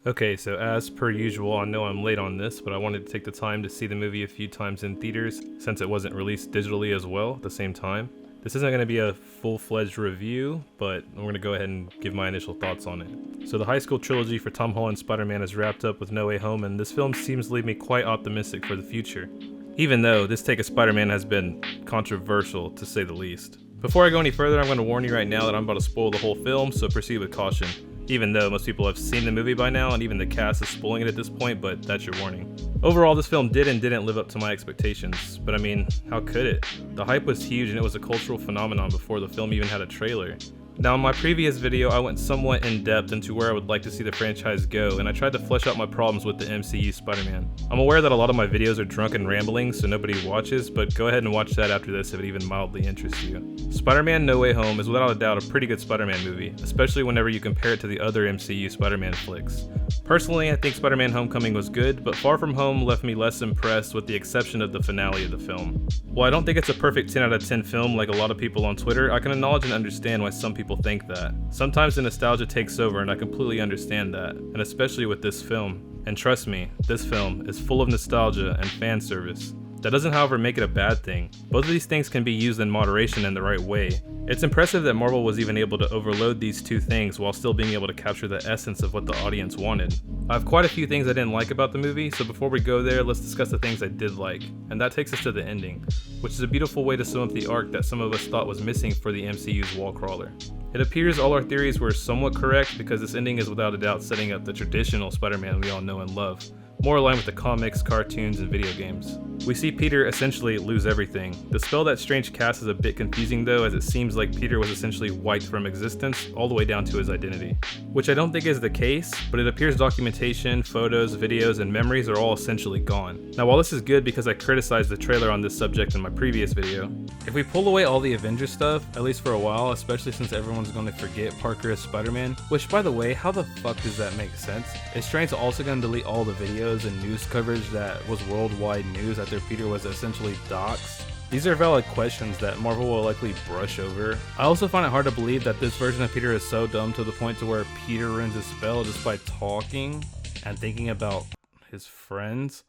Okay, so as per usual, I know I'm late on this, but I wanted to take the time to see the movie a few times in theaters, since it wasn't released digitally as well at the same time. This isn't going to be a full-fledged review, but I'm going to go ahead and give my initial thoughts on it. So the high school trilogy for Tom Holland's Spider-Man is wrapped up with No Way Home, and this film seems to leave me quite optimistic for the future. Even though this take of Spider-Man has been controversial, to say the least. Before I go any further, I'm going to warn you right now that I'm about to spoil the whole film, so proceed with caution. Even though most people have seen the movie by now, and even the cast is spoiling it at this point, but that's your warning. Overall, this film did and didn't live up to my expectations, but I mean, how could it? The hype was huge and it was a cultural phenomenon before the film even had a trailer. Now, in my previous video, I went somewhat in depth into where I would like to see the franchise go, and I tried to flesh out my problems with the MCU Spider-Man. I'm aware that a lot of my videos are drunken ramblings, so nobody watches, but go ahead and watch that after this if it even mildly interests you. Spider-Man No Way Home is without a doubt a pretty good Spider-Man movie, especially whenever you compare it to the other MCU Spider-Man flicks. Personally, I think Spider-Man Homecoming was good, but Far From Home left me less impressed with the exception of the finale of the film. While I don't think it's a perfect 10 out of 10 film like a lot of people on Twitter, I can acknowledge and understand why some people think that. Sometimes the nostalgia takes over and I completely understand that, and especially with this film. And trust me, this film is full of nostalgia and fan service. That doesn't however make it a bad thing. Both of these things can be used in moderation in the right way. It's impressive that Marvel was even able to overload these two things while still being able to capture the essence of what the audience wanted. I have quite a few things I didn't like about the movie, so before we go there, let's discuss the things I did like. And that takes us to the ending, which is a beautiful way to sum up the arc that some of us thought was missing for the MCU's wall crawler. It appears all our theories were somewhat correct because this ending is without a doubt setting up the traditional Spider-Man we all know and love, more aligned with the comics, cartoons, and video games. We see Peter essentially lose everything. The spell that Strange casts is a bit confusing though, as it seems like Peter was essentially wiped from existence all the way down to his identity. Which I don't think is the case, but it appears documentation, photos, videos, and memories are all essentially gone. Now while this is good because I criticized the trailer on this subject in my previous video, if we pull away all the Avengers stuff, at least for a while, especially since everyone's going to forget Parker as Spider-Man, which by the way, how the fuck does that make sense? Is Strange also going to delete all the videos and news coverage that was worldwide news after Peter was essentially doxxed? These are valid questions that Marvel will likely brush over. I also find it hard to believe that this version of Peter is so dumb to the point to where Peter ruins his spell just by talking and thinking about his friends.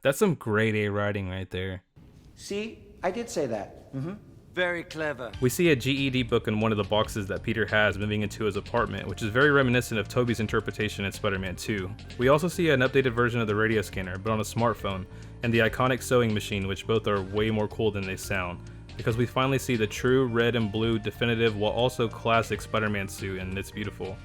That's some grade A writing right there. See, I did say that. Very clever. We see a GED book in one of the boxes that Peter has moving into his apartment, which is very reminiscent of Tobey's interpretation in Spider-Man 2. We also see an updated version of the radio scanner, but on a smartphone, and the iconic sewing machine, which both are way more cool than they sound, because we finally see the true red and blue definitive while also classic Spider-Man suit, and it's beautiful.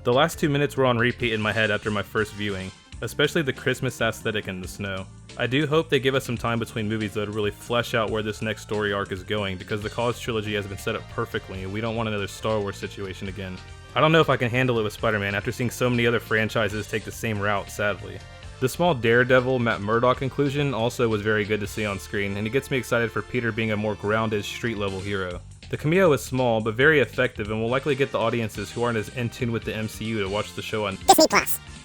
The last 2 minutes were on repeat in my head after my first viewing, especially the Christmas aesthetic in the snow. I do hope they give us some time between movies though to really flesh out where this next story arc is going, because the college trilogy has been set up perfectly and we don't want another Star Wars situation again. I don't know if I can handle it with Spider-Man after seeing so many other franchises take the same route, sadly. The small Daredevil Matt Murdock inclusion also was very good to see on screen, and it gets me excited for Peter being a more grounded street-level hero. The cameo is small, but very effective and will likely get the audiences who aren't as in tune with the MCU to watch the show on Disney+.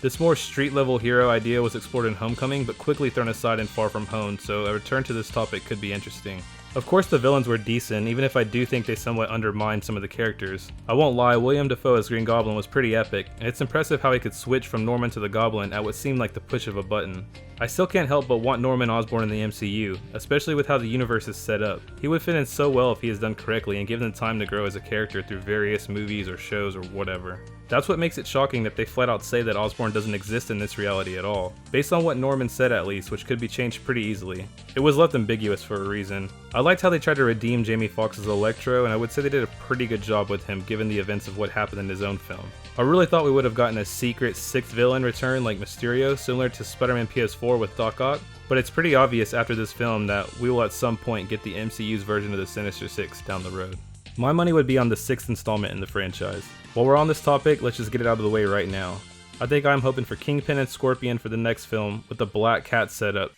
This more street-level hero idea was explored in Homecoming, but quickly thrown aside in Far From Home, so a return to this topic could be interesting. Of course the villains were decent, even if I do think they somewhat undermined some of the characters. I won't lie, William Dafoe as Green Goblin was pretty epic, and it's impressive how he could switch from Norman to the Goblin at what seemed like the push of a button. I still can't help but want Norman Osborn in the MCU, especially with how the universe is set up. He would fit in so well if he is done correctly and given the time to grow as a character through various movies or shows or whatever. That's what makes it shocking that they flat out say that Osborn doesn't exist in this reality at all, based on what Norman said at least, which could be changed pretty easily. It was left ambiguous for a reason. I liked how they tried to redeem Jamie Foxx's Electro, and I would say they did a pretty good job with him given the events of what happened in his own film. I really thought we would have gotten a secret sixth villain return like Mysterio, similar to Spider-Man PS4 with Doc Ock, but it's pretty obvious after this film that we will at some point get the MCU's version of the Sinister Six down the road. My money would be on the 6th installment in the franchise. While we're on this topic, let's just get it out of the way right now. I think I'm hoping for Kingpin and Scorpion for the next film, with the Black Cat setup.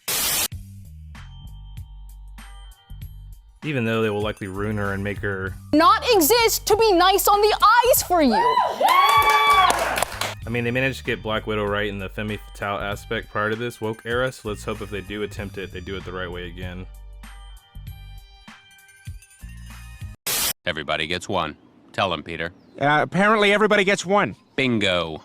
Even though they will likely ruin her and make her not exist to be nice on the eyes for you. I mean, they managed to get Black Widow right in the femme fatale aspect prior to this woke era, so let's hope if they do attempt it, they do it the right way again. Everybody gets one. Tell him, Peter. Apparently everybody gets one. Bingo.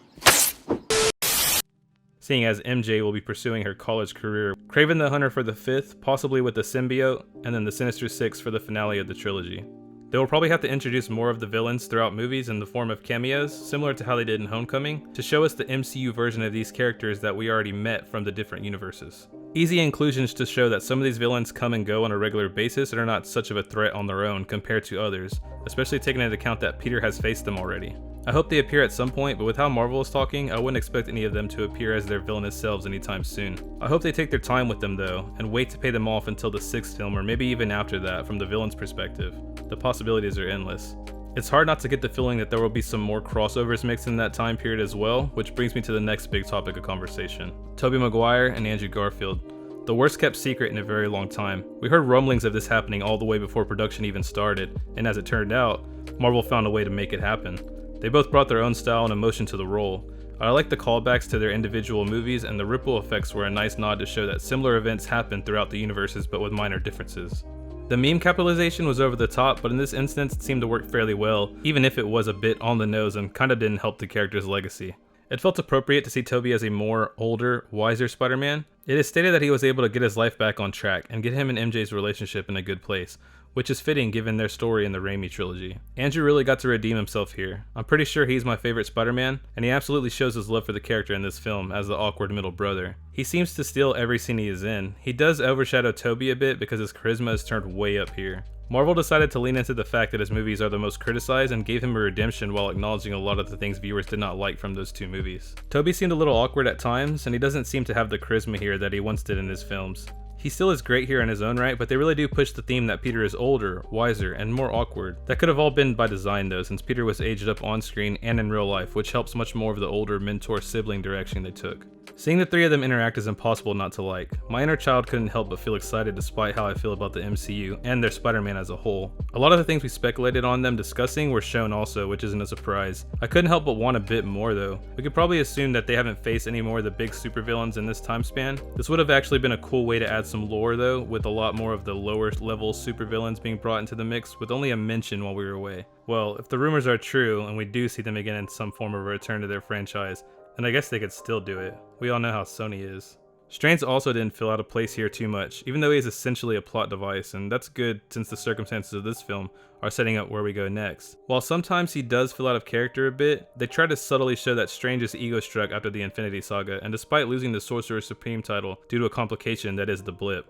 seeing as MJ will be pursuing her college career. Kraven the Hunter for the 5th, possibly with the symbiote, and then the Sinister Six for the finale of the trilogy. They will probably have to introduce more of the villains throughout movies in the form of cameos, similar to how they did in Homecoming, to show us the MCU version of these characters that we already met from the different universes. Easy inclusions to show that some of these villains come and go on a regular basis and are not such of a threat on their own compared to others, especially taking into account that Peter has faced them already. I hope they appear at some point, but with how Marvel is talking, I wouldn't expect any of them to appear as their villainous selves anytime soon. I hope they take their time with them though, and wait to pay them off until the 6th film or maybe even after that from the villain's perspective. The possibilities are endless. It's hard not to get the feeling that there will be some more crossovers mixed in that time period as well, which brings me to the next big topic of conversation. Tobey Maguire and Andrew Garfield. The worst kept secret in a very long time. We heard rumblings of this happening all the way before production even started, and as it turned out, Marvel found a way to make it happen. They both brought their own style and emotion to the role. I like the callbacks to their individual movies, and the ripple effects were a nice nod to show that similar events happened throughout the universes but with minor differences. The meme capitalization was over the top, but in this instance it seemed to work fairly well, even if it was a bit on the nose and kinda didn't help the character's legacy. It felt appropriate to see Tobey as a more older, wiser Spider-Man. It is stated that he was able to get his life back on track and get him and MJ's relationship in a good place, which is fitting given their story in the Raimi trilogy. Andrew really got to redeem himself here. I'm pretty sure he's my favorite Spider-Man, and he absolutely shows his love for the character in this film as the awkward middle brother. He seems to steal every scene he is in. He does overshadow Tobey a bit because his charisma is turned way up here. Marvel decided to lean into the fact that his movies are the most criticized and gave him a redemption while acknowledging a lot of the things viewers did not like from those two movies. Tobey seemed a little awkward at times, and he doesn't seem to have the charisma here that he once did in his films. He still is great here in his own right, but they really do push the theme that Peter is older, wiser, and more awkward. That could have all been by design though, since Peter was aged up on screen and in real life, which helps much more of the older mentor-sibling direction they took. Seeing the three of them interact is impossible not to like. My inner child couldn't help but feel excited despite how I feel about the MCU and their Spider-Man as a whole. A lot of the things we speculated on them discussing were shown also, which isn't a surprise. I couldn't help but want a bit more though. We could probably assume that they haven't faced any more of the big supervillains in this time span. This would have actually been a cool way to add some lore though, with a lot more of the lower level supervillains being brought into the mix with only a mention while we were away. Well, if the rumors are true and we do see them again in some form of a return to their franchise, then I guess they could still do it. We all know how Sony is. Strange also didn't feel out of place here too much, even though he is essentially a plot device, and that's good since the circumstances of this film are setting up where we go next. While sometimes he does feel out of character a bit, they try to subtly show that Strange is ego-struck after the Infinity Saga, and despite losing the Sorcerer Supreme title due to a complication that is the Blip,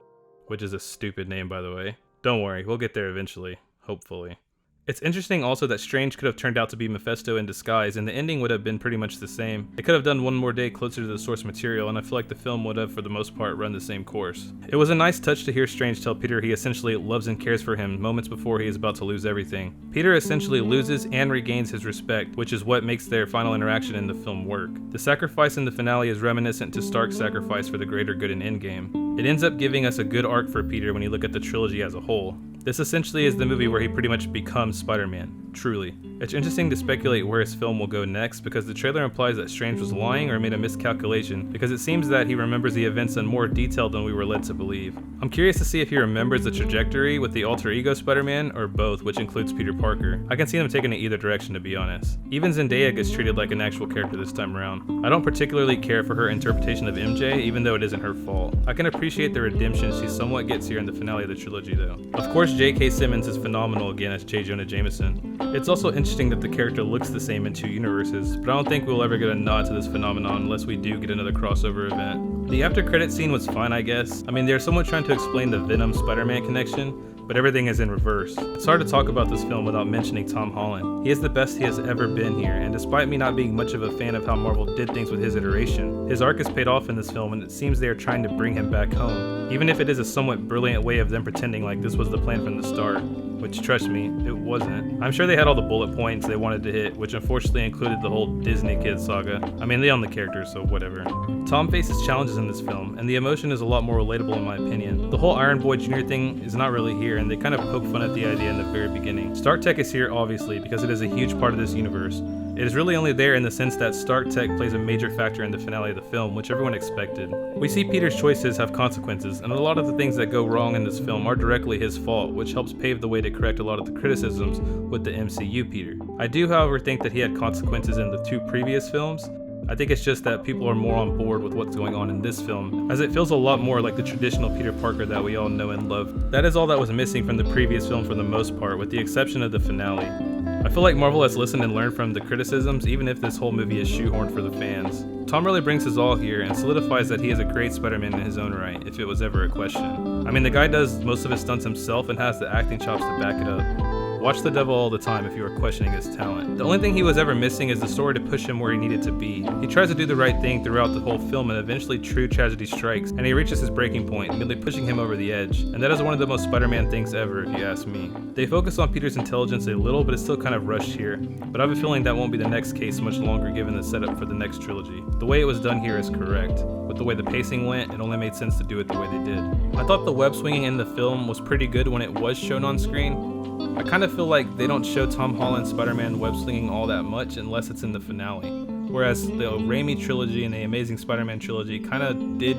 which is a stupid name by the way. Don't worry, we'll get there eventually, hopefully. It's interesting also that Strange could have turned out to be Mephisto in disguise, and the ending would have been pretty much the same. They could have done one more day closer to the source material, and I feel like the film would have, for the most part, run the same course. It was a nice touch to hear Strange tell Peter he essentially loves and cares for him moments before he is about to lose everything. Peter essentially loses and regains his respect, which is what makes their final interaction in the film work. The sacrifice in the finale is reminiscent to Stark's sacrifice for the greater good in Endgame. It ends up giving us a good arc for Peter when you look at the trilogy as a whole. This essentially is the movie where he pretty much becomes Spider-Man, truly. It's interesting to speculate where his film will go next because the trailer implies that Strange was lying or made a miscalculation because it seems that he remembers the events in more detail than we were led to believe. I'm curious to see if he remembers the trajectory with the alter ego Spider-Man or both, which includes Peter Parker. I can see them taking it either direction to be honest. Even Zendaya gets treated like an actual character this time around. I don't particularly care for her interpretation of MJ even though it isn't her fault. I can appreciate the redemption she somewhat gets here in the finale of the trilogy though. Of course J.K. Simmons is phenomenal again as J. Jonah Jameson. It's also interesting that the character looks the same in two universes, but I don't think we'll ever get a nod to this phenomenon unless we do get another crossover event. The after credit scene was fine I guess. I mean they're somewhat trying to explain the Venom Spider-Man connection, but everything is in reverse. It's hard to talk about this film without mentioning Tom Holland. He is the best he has ever been here, and despite me not being much of a fan of how Marvel did things with his iteration, his arc is paid off in this film and it seems they are trying to bring him back home. Even if it is a somewhat brilliant way of them pretending like this was the plan from the start, which trust me, it wasn't. I'm sure they had all the bullet points they wanted to hit, which unfortunately included the whole Disney Kid saga. I mean, they own the characters, so whatever. Tom faces challenges in this film, and the emotion is a lot more relatable in my opinion. The whole Iron Boy Jr. thing is not really here, and they kind of poke fun at the idea in the very beginning. Stark Tech is here obviously, because it is a huge part of this universe. It is really only there in the sense that Stark Tech plays a major factor in the finale of the film, which everyone expected. We see Peter's choices have consequences, and a lot of the things that go wrong in this film are directly his fault, which helps pave the way to correct a lot of the criticisms with the MCU Peter. I do however think that he had consequences in the two previous films, I think it's just that people are more on board with what's going on in this film, as it feels a lot more like the traditional Peter Parker that we all know and love. That is all that was missing from the previous film for the most part, with the exception of the finale. I feel like Marvel has listened and learned from the criticisms, even if this whole movie is shoehorned for the fans. Tom really brings his all here and solidifies that he is a great Spider-Man in his own right, if it was ever a question. I mean, the guy does most of his stunts himself and has the acting chops to back it up. Watch the devil all the time if you are questioning his talent. The only thing he was ever missing is the story to push him where he needed to be. He tries to do the right thing throughout the whole film, and eventually true tragedy strikes, and he reaches his breaking point, immediately pushing him over the edge. And that is one of the most Spider-Man things ever, if you ask me. They focus on Peter's intelligence a little, but it's still kind of rushed here. But I have a feeling that won't be the next case much longer given the setup for the next trilogy. The way it was done here is correct. With the way the pacing went, it only made sense to do it the way they did. I thought the web swinging in the film was pretty good when it was shown on screen. I kind of feel like they don't show Tom Holland's Spider-Man web slinging all that much unless it's in the finale. Whereas the Raimi trilogy and the Amazing Spider-Man trilogy kind of did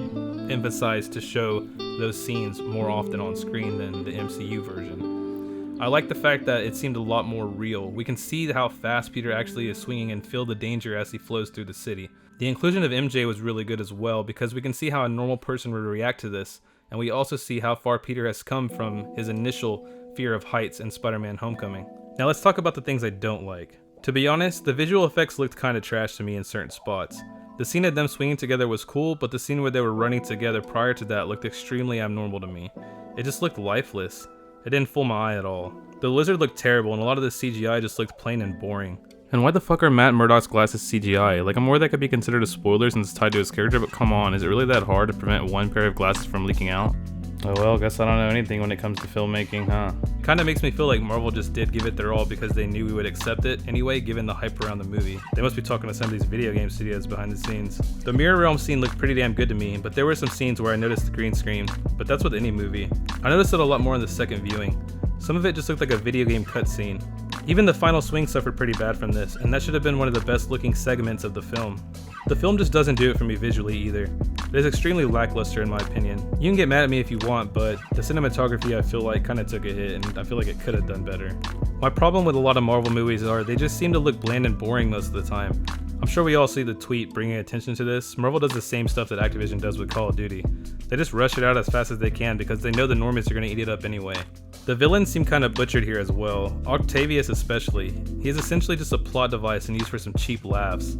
emphasize to show those scenes more often on screen than the MCU version. I like the fact that it seemed a lot more real. We can see how fast Peter actually is swinging and feel the danger as he flows through the city. The inclusion of MJ was really good as well because we can see how a normal person would react to this, and we also see how far Peter has come from his initial fear of heights in Spider-Man Homecoming. Now let's talk about the things I don't like. To be honest, the visual effects looked kinda trash to me in certain spots. The scene of them swinging together was cool, but the scene where they were running together prior to that looked extremely abnormal to me. It just looked lifeless. It didn't fool my eye at all. The lizard looked terrible, and a lot of the CGI just looked plain and boring. And why the fuck are Matt Murdock's glasses CGI? Like, I'm aware that could be considered a spoiler since it's tied to his character, but come on, is it really that hard to prevent one pair of glasses from leaking out? Oh well, guess I don't know anything when it comes to filmmaking, huh? Kinda makes me feel like Marvel just did give it their all because they knew we would accept it anyway, given the hype around the movie. They must be talking to some of these video game studios behind the scenes. The Mirror Realm scene looked pretty damn good to me, but there were some scenes where I noticed the green screen, but that's with any movie. I noticed it a lot more in the second viewing. Some of it just looked like a video game cutscene. Even the final swing suffered pretty bad from this, and that should have been one of the best looking segments of the film. The film just doesn't do it for me visually either. It is extremely lackluster in my opinion. You can get mad at me if you want, but the cinematography I feel like kinda took a hit, and I feel like it could have done better. My problem with a lot of Marvel movies are they just seem to look bland and boring most of the time. I'm sure we all see the tweet bringing attention to this. Marvel does the same stuff that Activision does with Call of Duty. They just rush it out as fast as they can because they know the normies are going to eat it up anyway. The villains seem kind of butchered here as well, Octavius especially. He is essentially just a plot device and used for some cheap laughs.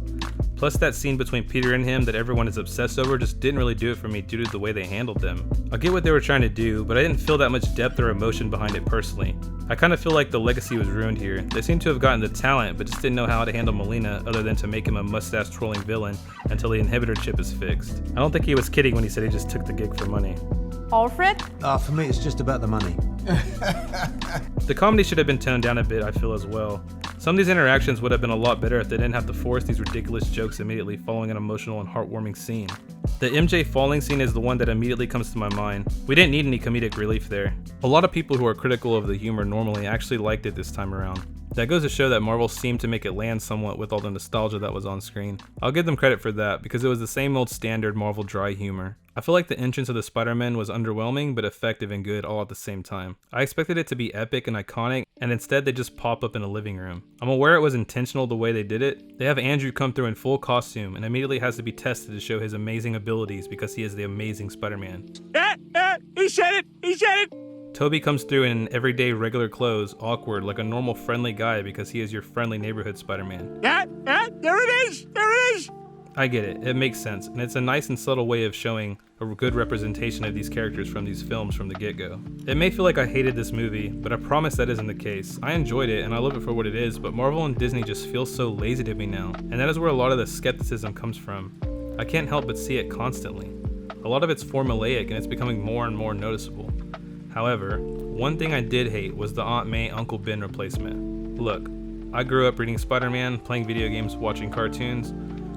Plus that scene between Peter and him that everyone is obsessed over just didn't really do it for me due to the way they handled them. I get what they were trying to do, but I didn't feel that much depth or emotion behind it personally. I kind of feel like the legacy was ruined here. They seem to have gotten the talent, but just didn't know how to handle Molina other than to make him a mustache twirling villain until the inhibitor chip is fixed. I don't think he was kidding when he said he just took the gig for money. Alfred? For me, it's just about the money. The comedy should have been toned down a bit, I feel as well. Some of these interactions would have been a lot better if they didn't have to force these ridiculous jokes immediately following an emotional and heartwarming scene. The MJ falling scene is the one that immediately comes to my mind. We didn't need any comedic relief there. A lot of people who are critical of the humor normally actually liked it this time around. That goes to show that Marvel seemed to make it land somewhat with all the nostalgia that was on screen. I'll give them credit for that because it was the same old standard Marvel dry humor. I feel like the entrance of the Spider-Man was underwhelming but effective and good all at the same time. I expected it to be epic and iconic, and instead they just pop up in a living room. I'm aware it was intentional the way they did it. They have Andrew come through in full costume and immediately has to be tested to show his amazing abilities because he is the amazing Spider-Man. He said it! He said it! Toby comes through in everyday regular clothes, awkward, like a normal friendly guy because he is your friendly neighborhood Spider-Man. There it is! There it is! I get it, it makes sense, and it's a nice and subtle way of showing a good representation of these characters from these films from the get-go. It may feel like I hated this movie, but I promise that isn't the case. I enjoyed it and I love it for what it is, but Marvel and Disney just feel so lazy to me now, and that is where a lot of the skepticism comes from. I can't help but see it constantly. A lot of it's formulaic and it's becoming more and more noticeable. However, one thing I did hate was the Aunt May Uncle Ben replacement. Look, I grew up reading Spider-Man, playing video games, watching cartoons.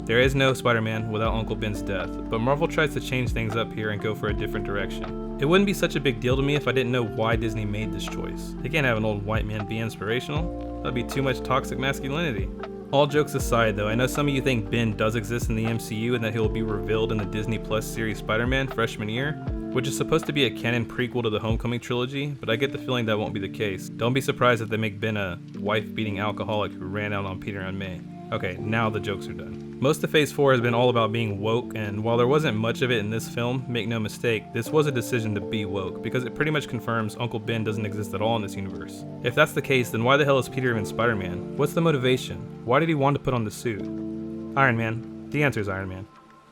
There is no Spider-Man without Uncle Ben's death, but Marvel tries to change things up here and go for a different direction. It wouldn't be such a big deal to me if I didn't know why Disney made this choice. They can't have an old white man be inspirational. That'd be too much toxic masculinity. All jokes aside though, I know some of you think Ben does exist in the MCU and that he'll be revealed in the Disney Plus series Spider-Man freshman year, which is supposed to be a canon prequel to the Homecoming trilogy, but I get the feeling that won't be the case. Don't be surprised if they make Ben a wife-beating alcoholic who ran out on Peter and May. I Okay, now the jokes are done. Most of Phase 4 has been all about being woke, and while there wasn't much of it in this film, make no mistake, this was a decision to be woke, because it pretty much confirms Uncle Ben doesn't exist at all in this universe. If that's the case, then why the hell is Peter even Spider-Man? What's the motivation? Why did he want to put on the suit? Iron Man. The answer is Iron Man.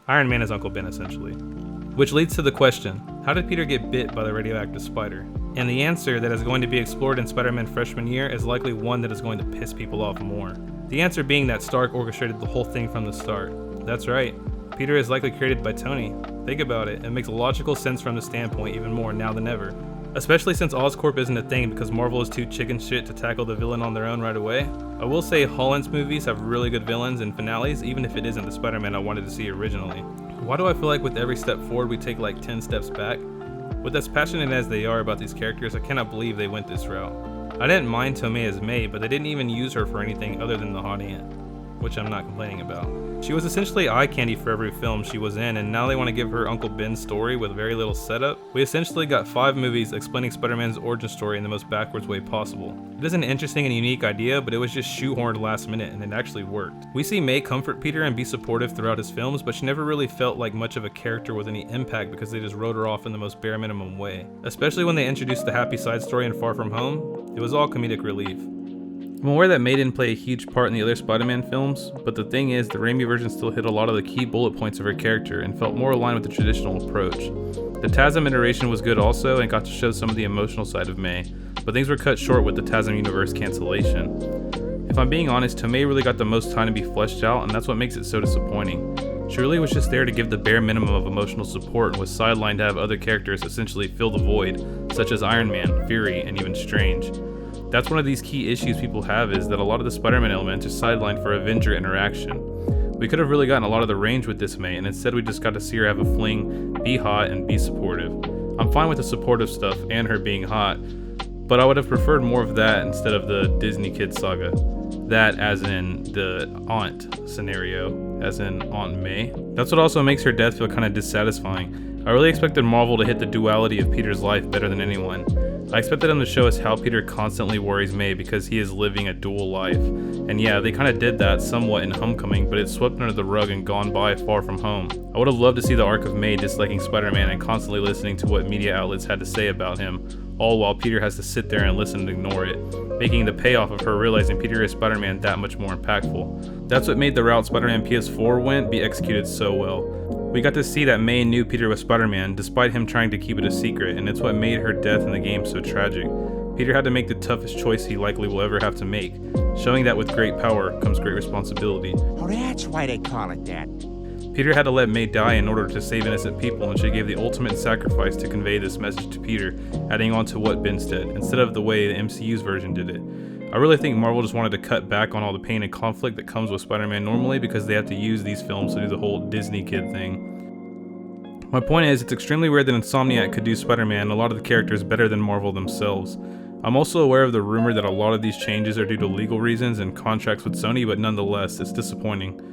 Iron Man is Uncle Ben, essentially. Which leads to the question, how did Peter get bit by the radioactive spider? And the answer that is going to be explored in Spider-Man freshman year is likely one that is going to piss people off more. The answer being that Stark orchestrated the whole thing from the start. That's right, Peter is likely created by Tony. Think about it, it makes logical sense from the standpoint even more now than ever. Especially since Oscorp isn't a thing because Marvel is too chicken shit to tackle the villain on their own right away. I will say Holland's movies have really good villains and finales, even if it isn't the Spider-Man I wanted to see originally. Why do I feel like with every step forward we take like 10 steps back? With as passionate as they are about these characters, I cannot believe they went this route. I didn't mind Tomei as May, but they didn't even use her for anything other than the hot aunt, which I'm not complaining about. She was essentially eye candy for every film she was in, and now they want to give her Uncle Ben's story with very little setup. We essentially got 5 movies explaining Spider-Man's origin story in the most backwards way possible. It is an interesting and unique idea, but it was just shoehorned last minute and it actually worked. We see May comfort Peter and be supportive throughout his films, but she never really felt like much of a character with any impact because they just wrote her off in the most bare minimum way. Especially when they introduced the happy side story in Far From Home, it was all comedic relief. I'm aware that May didn't play a huge part in the other Spider-Man films, but the thing is, the Raimi version still hit a lot of the key bullet points of her character and felt more aligned with the traditional approach. The TASM iteration was good also and got to show some of the emotional side of May, but things were cut short with the TASM universe cancellation. If I'm being honest, Tomei really got the most time to be fleshed out, and that's what makes it so disappointing. She really was just there to give the bare minimum of emotional support and was sidelined to have other characters essentially fill the void, such as Iron Man, Fury, and even Strange. That's one of these key issues people have, is that a lot of the Spider-Man elements are sidelined for Avenger interaction. We could have really gotten a lot of the range with this May, and instead we just got to see her have a fling, be hot, and be supportive. I'm fine with the supportive stuff and her being hot, but I would have preferred more of that instead of the Disney Kid saga. That as in the aunt scenario, as in Aunt May. That's what also makes her death feel kind of dissatisfying. I really expected Marvel to hit the duality of Peter's life better than anyone. I expected them to show us how Peter constantly worries May because he is living a dual life. And yeah, they kind of did that somewhat in Homecoming, but it's swept under the rug and gone by Far From Home. I would have loved to see the arc of May disliking Spider-Man and constantly listening to what media outlets had to say about him, all while Peter has to sit there and listen and ignore it, making the payoff of her realizing Peter is Spider-Man that much more impactful. That's what made the route Spider-Man PS4 went be executed so well. We got to see that May knew Peter was Spider-Man despite him trying to keep it a secret, and it's what made her death in the game so tragic. Peter had to make the toughest choice he likely will ever have to make, showing that with great power comes great responsibility. Oh, that's why they call it that. Peter had to let May die in order to save innocent people, and she gave the ultimate sacrifice to convey this message to Peter, adding on to what Ben said, instead of the way the MCU's version did it. I really think Marvel just wanted to cut back on all the pain and conflict that comes with Spider-Man normally because they have to use these films to do the whole Disney Kid thing. My point is, it's extremely rare that Insomniac could do Spider-Man and a lot of the characters better than Marvel themselves. I'm also aware of the rumor that a lot of these changes are due to legal reasons and contracts with Sony, but nonetheless, it's disappointing.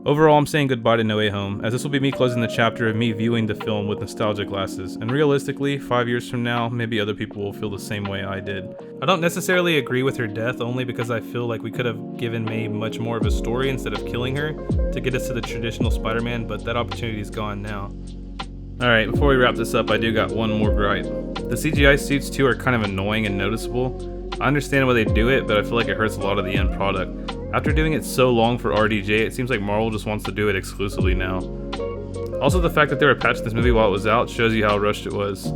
Overall, I'm saying goodbye to No Way Home, as this will be me closing the chapter of me viewing the film with nostalgia glasses, and realistically, 5 years from now, maybe other people will feel the same way I did. I don't necessarily agree with her death, only because I feel like we could have given May much more of a story instead of killing her, to get us to the traditional Spider-Man, but that opportunity is gone now. Alright, before we wrap this up, I do got one more gripe. The CGI suits too are kind of annoying and noticeable. I understand why they do it, but I feel like it hurts a lot of the end product. After doing it so long for RDJ, it seems like Marvel just wants to do it exclusively now. Also, the fact that they were patching this movie while it was out shows you how rushed it was.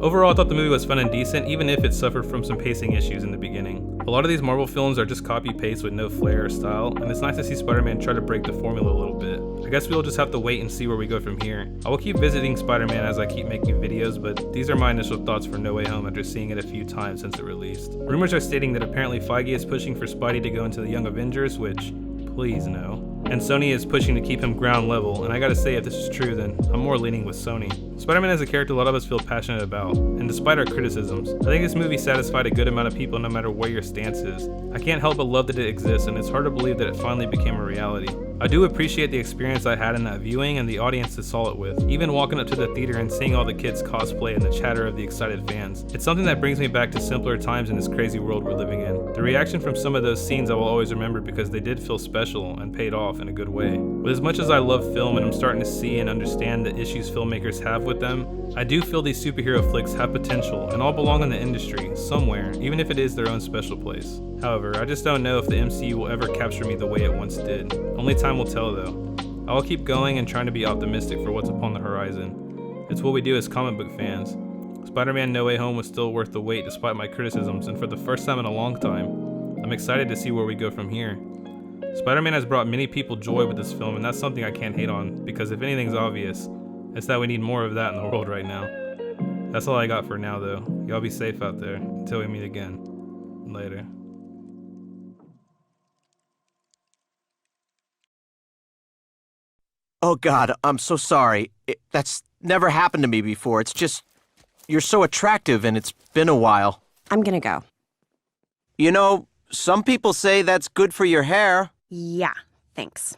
Overall, I thought the movie was fun and decent, even if it suffered from some pacing issues in the beginning. A lot of these Marvel films are just copy-paste with no flair or style, and it's nice to see Spider-Man try to break the formula a little bit. I guess we'll just have to wait and see where we go from here. I will keep visiting Spider-Man as I keep making videos, but these are my initial thoughts for No Way Home after seeing it a few times since it released. Rumors are stating that apparently Feige is pushing for Spidey to go into the Young Avengers, which, please no. And Sony is pushing to keep him ground level, and I gotta say if this is true then I'm more leaning with Sony. Spider-Man is a character a lot of us feel passionate about, and despite our criticisms, I think this movie satisfied a good amount of people no matter what your stance is. I can't help but love that it exists, and it's hard to believe that it finally became a reality. I do appreciate the experience I had in that viewing and the audience that saw it with, even walking up to the theater and seeing all the kids cosplay and the chatter of the excited fans. It's something that brings me back to simpler times in this crazy world we're living in. The reaction from some of those scenes I will always remember because they did feel special and paid off in a good way. With as much as I love film and I'm starting to see and understand the issues filmmakers have with them, I do feel these superhero flicks have potential and all belong in the industry, somewhere, even if it is their own special place. However, I just don't know if the MCU will ever capture me the way it once did. Only time will tell though. I will keep going and trying to be optimistic for what's upon the horizon. It's what we do as comic book fans. Spider-Man No Way Home was still worth the wait despite my criticisms, and for the first time in a long time, I'm excited to see where we go from here. Spider-Man has brought many people joy with this film, and that's something I can't hate on, because if anything's obvious, it's that we need more of that in the world right now. That's all I got for now though. Y'all be safe out there. Until we meet again. Later. Oh God, I'm so sorry. That's never happened to me before. It's just, you're so attractive and it's been a while. I'm gonna go. You know, some people say that's good for your hair. Yeah, thanks.